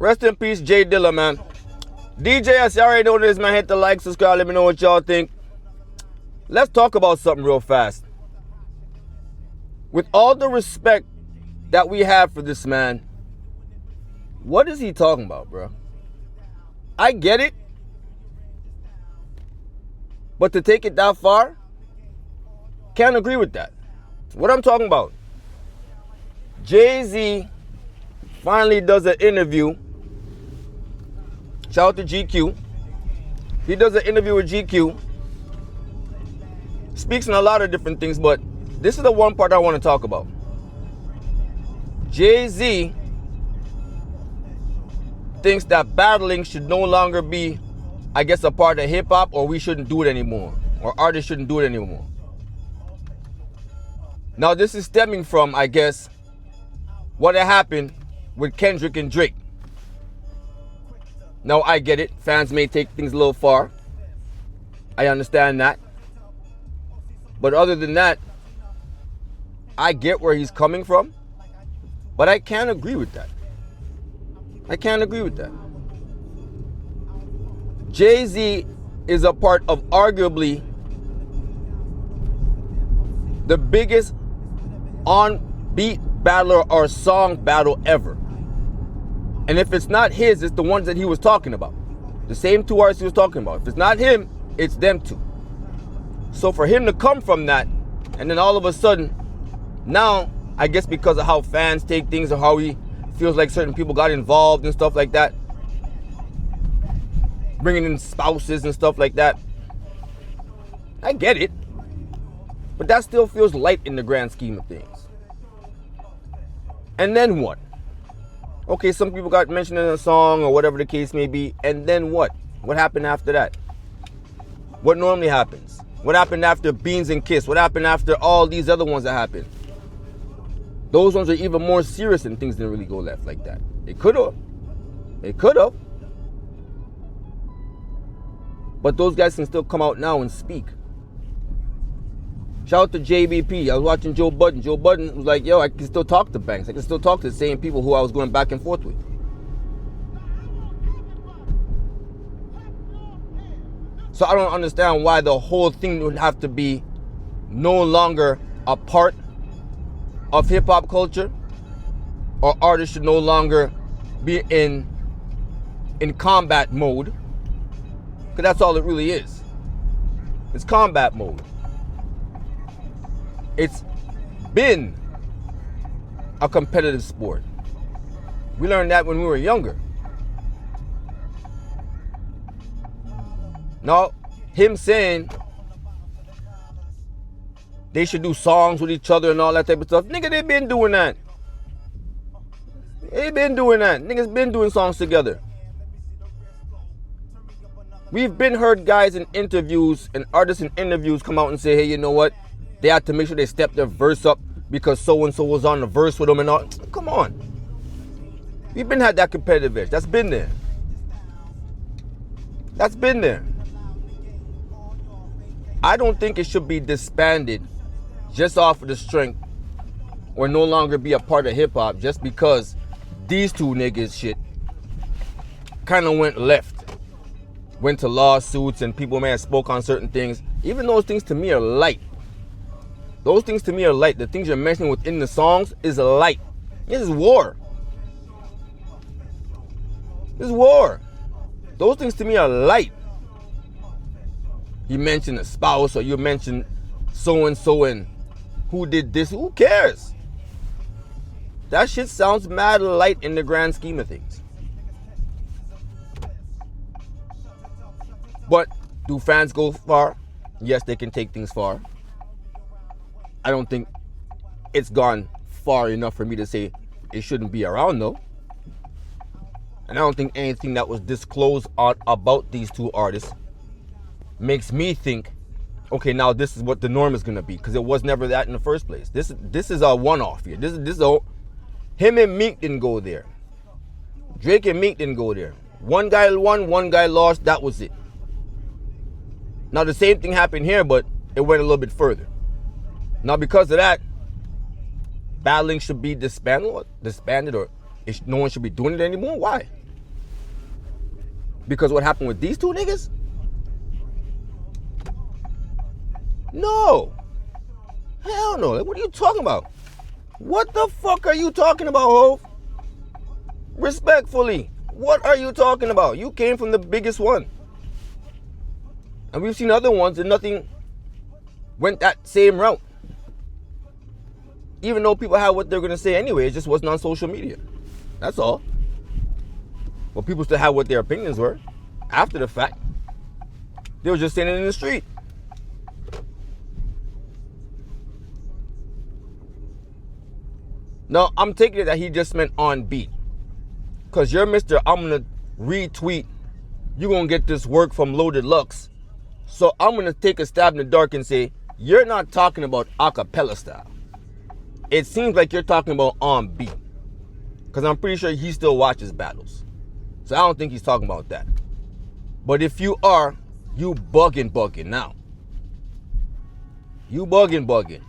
Rest in peace, J Dilla, man. D.J.S, you already know this, man. Hit the like, subscribe, let me know what y'all think. Let's talk about something real fast. With all the respect that we have for this man, what is he talking about, bro? I get it. But to take it that far, can't agree with that. What I'm talking about, Jay-Z finally does an interview. Shout out to GQ. He does an interview with GQ. Speaks on a lot of different things, but this is the one part I want to talk about. Jay-Z thinks that battling should no longer be, I guess, a part of hip-hop, or we shouldn't do it anymore, or artists shouldn't do it anymore. Now, this is stemming from, I guess, what had happened with Kendrick and Drake. Now, I get it. Fans may take things a little far. I understand that. But other than that, I get where he's coming from. But I can't agree with that. I can't agree with that. Jay-Z is a part of arguably the biggest on-beat battler or song battle ever. And if it's not his, it's the ones that he was talking about. The same two artists he was talking about. If it's not him, it's them two. So for him to come from that, and then all of a sudden, now, I guess because of how fans take things or how he feels like certain people got involved and stuff like that, bringing in spouses and stuff like that, I get it. But that still feels light in the grand scheme of things. And then what? Okay, some people got mentioned in a song or whatever the case may be, and then what? What happened after that? What normally happens? What happened after Beans and Kiss? What happened after all these other ones that happened? Those ones are even more serious and things didn't really go left like that. It could have. It could have. But those guys can still come out now and speak. Shout out to JBP. I was watching Joe Budden. Joe Budden was like, yo, I can still talk to Banks. I can still talk to the same people who I was going back and forth with. So I don't understand why the whole thing would have to be no longer a part of hip-hop culture, or artists should no longer be in combat mode. Because that's all it really is. It's combat mode. It's been a competitive sport. We learned that when we were younger. Now, him saying they should do songs with each other and all that type of stuff. Nigga, they been doing that. They been doing that. Niggas been doing songs together. We've been heard guys in interviews and artists in interviews come out and say, hey, you know what? They had to make sure they stepped their verse up because so-and-so was on the verse with them and all. Come on. We've been had that competitive edge. That's been there. That's been there. I don't think it should be disbanded just off of the strength or no longer be a part of hip-hop just because these two niggas shit kind of went left. Went to lawsuits and people may have spoke on certain things. Even those things to me are light. Those things to me are light. The things you're mentioning within the songs is light. This is war. This is war. Those things to me are light. You mentioned a spouse or you mentioned so-and-so and who did this. Who cares? That shit sounds mad light in the grand scheme of things. But do fans go far? Yes, they can take things far. I don't think it's gone far enough for me to say it shouldn't be around though. And I don't think anything that was disclosed about these two artists makes me think, okay, now this is what the norm is gonna be, because it was never that in the first place. This is a one-off here. This is him and Meek didn't go there. Drake and Meek didn't go there. One guy won, one guy lost. That was it. Now the same thing happened here, but it went a little bit further. Now, because of that, battling should be disbanded or no one should be doing it anymore. Why? Because what happened with these two niggas? No. Hell no. Like, what are you talking about? What the fuck are you talking about, Hov? Respectfully, what are you talking about? You came from the biggest one. And we've seen other ones and nothing went that same route. Even though people had what they're going to say anyway, it just wasn't on social media. That's all. But people still had what their opinions were after the fact. They were just saying it in the street. No, I'm taking it that he just meant on beat. Because you're Mr. I'm going to retweet. You're going to get this work from Loaded Lux. So I'm going to take a stab in the dark and say, you're not talking about acapella style. It seems like you're talking about on beat. Because I'm pretty sure he still watches battles. So I don't think he's talking about that. But if you are, you bugging now. You bugging.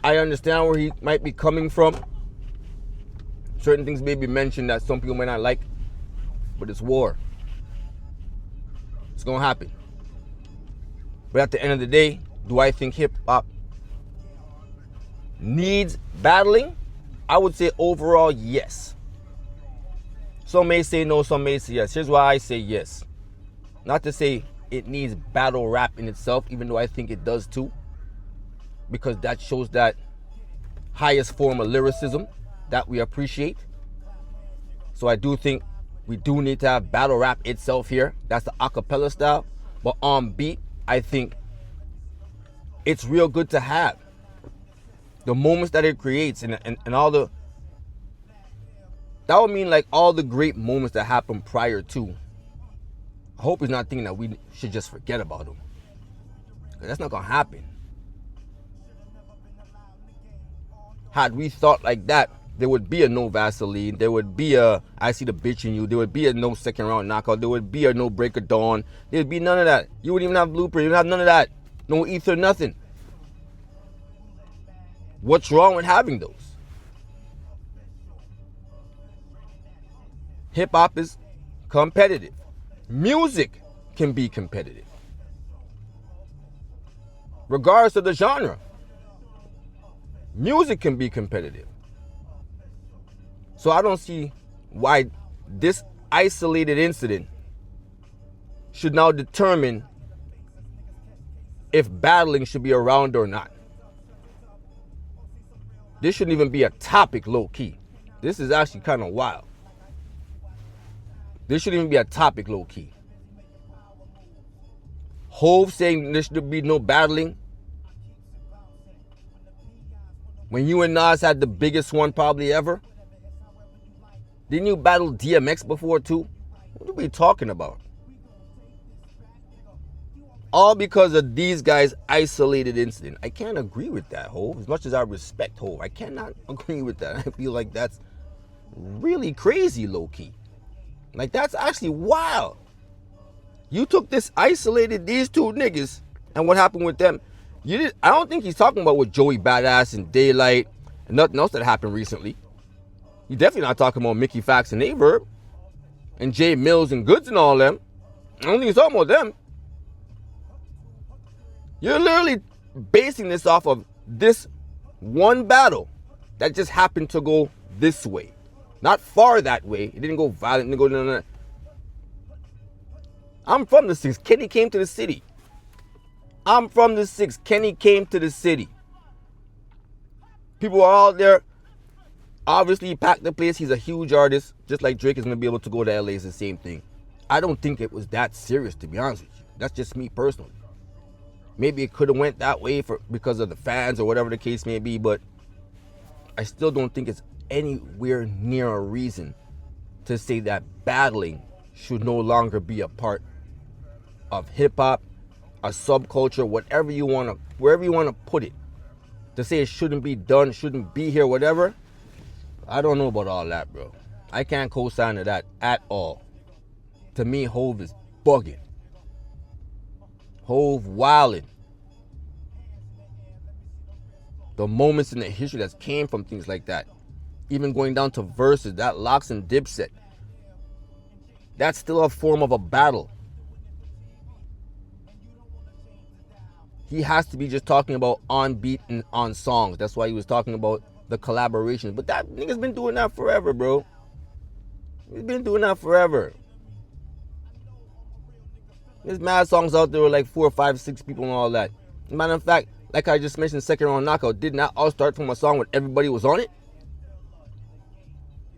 I understand where he might be coming from. Certain things may be mentioned that some people may not like. But it's war. It's going to happen. But at the end of the day, do I think hip-hop needs battling? I would say overall, yes. Some may say no, some may say yes. Here's why I say yes. Not to say it needs battle rap in itself, even though I think it does too. Because that shows that highest form of lyricism that we appreciate. So I do think we do need to have battle rap itself here. That's the acapella style. But on beat, I think it's real good to have. The moments that it creates and all the... That would mean like all the great moments that happened prior to. I hope he's not thinking that we should just forget about them. Because that's not going to happen. Had we thought like that, there would be a no Vaseline. There would be a I see the bitch in you. There would be a no second round knockout. There would be a no break of dawn. There would be none of that. You wouldn't even have blueprint. You wouldn't have none of that. No ether, nothing. What's wrong with having those? Hip-hop is competitive. Music can be competitive. Regardless of the genre. Music can be competitive. So I don't see why this isolated incident should now determine if battling should be around or not. This shouldn't even be a topic low-key. This is actually kind of wild. This shouldn't even be a topic low-key. Hov saying there should be no battling. When you and Nas had the biggest one probably ever. Didn't you battle DMX before too? What are we talking about? All because of these guys' isolated incident. I can't agree with that, Hov. As much as I respect Hov, I cannot agree with that. I feel like that's really crazy low-key. Like, that's actually wild. You took this isolated, these two niggas, and what happened with them? I don't think he's talking about with Joey Badass and Daylight and nothing else that happened recently. You're definitely not talking about Mickey Fax and Averb and Jay Mills and Goods and all them. I don't think he's talking about them. You're literally basing this off of this one battle that just happened to go this way. Not far that way. It didn't go violent. It didn't go none of that. I'm from the 6. Kenny came to the city. I'm from the 6. Kenny came to the city. People are out there. Obviously, he packed the place. He's a huge artist. Just like Drake is going to be able to go to LA. It's the same thing. I don't think it was that serious, to be honest with you. That's just me personally. Maybe it could have went that way because of the fans or whatever the case may be, but I still don't think it's anywhere near a reason to say that battling should no longer be a part of hip-hop, a subculture, wherever you want to put it. To say it shouldn't be done, shouldn't be here, whatever, I don't know about all that, bro. I can't co-sign to that at all. To me, Hov is bugging. Hov wildin'. The moments in the history that came from things like that. Even going down to verses, that Locks and Dipset. That's still a form of a battle. He has to be just talking about on beat and on songs. That's why he was talking about the collaborations. But that nigga's been doing that forever, bro. He's been doing that forever. There's mad songs out there with like 4, 5, 6 people and all that. Matter of fact, like I just mentioned, Second Round Knockout did not all start from a song when everybody was on it.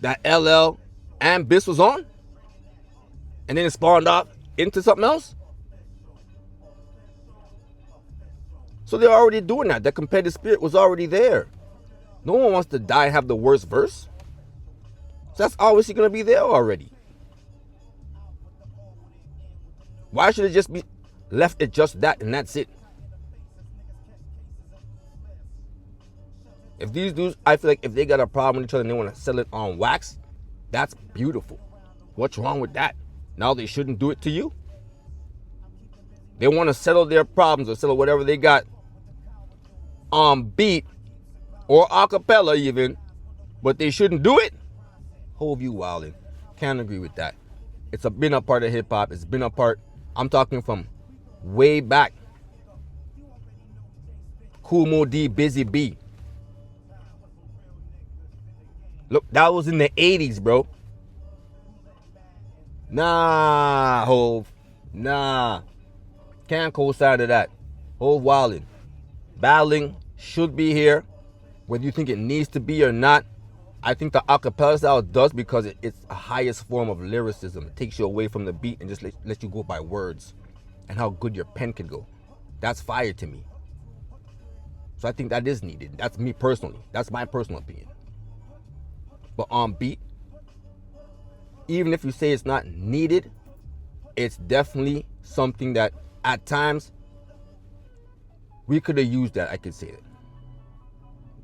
That LL and Biss was on. And then it spawned off into something else. So they're already doing that. That competitive spirit was already there. No one wants to die and have the worst verse. So that's obviously going to be there already. Why should it just be left at just that and that's it? If these dudes, I feel like if they got a problem with each other and they want to sell it on wax, that's beautiful. What's wrong with that? Now they shouldn't do it to you? They want to settle their problems or settle whatever they got on beat or a cappella even, but they shouldn't do it? Hove, you wildin'. Can't agree with that. It's been a part of hip hop. It's been a part, I'm talking from way back. Kool Moe Dee, Busy Bee. Look, that was in the 80s, bro. Nah, Hove. Nah. Can't co-sign to that. Hove wildin'. Battling should be here. Whether you think it needs to be or not, I think the acapella style does because it's the highest form of lyricism. It takes you away from the beat and just lets you go by words and how good your pen can go. That's fire to me. So I think that is needed. That's me personally. That's my personal opinion. But on beat, even if you say it's not needed, it's definitely something that at times we could have used that, I could say it.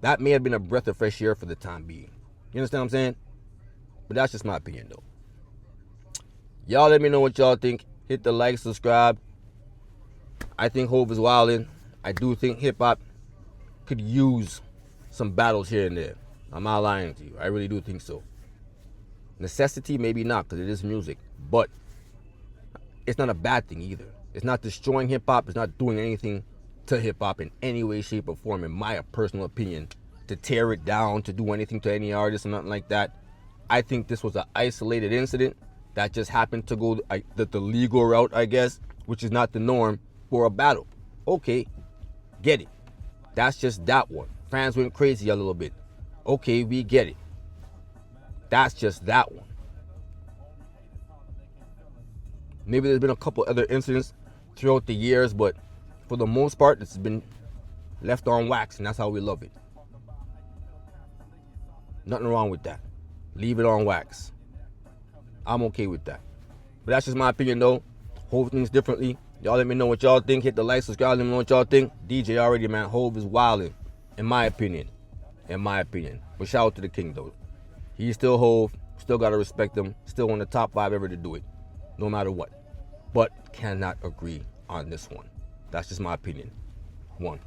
That may have been a breath of fresh air for the time being. You understand what I'm saying? But that's just my opinion though. Y'all let me know what y'all think. Hit the like, subscribe. I think Hove is wildin'. I do think hip hop could use some battles here and there. I'm not lying to you. I really do think so. Necessity, maybe not, because it is music. But it's not a bad thing either. It's not destroying hip hop. It's not doing anything to hip hop in any way, shape, or form, in my personal opinion, to tear it down, to do anything to any artist or nothing like that. I think this was an isolated incident that just happened to go the legal route, I guess, which is not the norm for a battle. Okay, get it. That's just that one. Fans went crazy a little bit. Okay, we get it. That's just that one. Maybe there's been a couple other incidents throughout the years, but for the most part, it's been left on wax, and that's how we love it. Nothing wrong with that. Leave it on wax. I'm okay with that. But that's just my opinion, though. Hove things differently. Y'all let me know what y'all think. Hit the like, subscribe, let me know what y'all think. DJ already, man. Hove is wildin', in my opinion. In my opinion. But shout out to the king, though. He's still Hove. Still got to respect him. Still one of the top 5 ever to do it. No matter what. But cannot agree on this one. That's just my opinion. 1.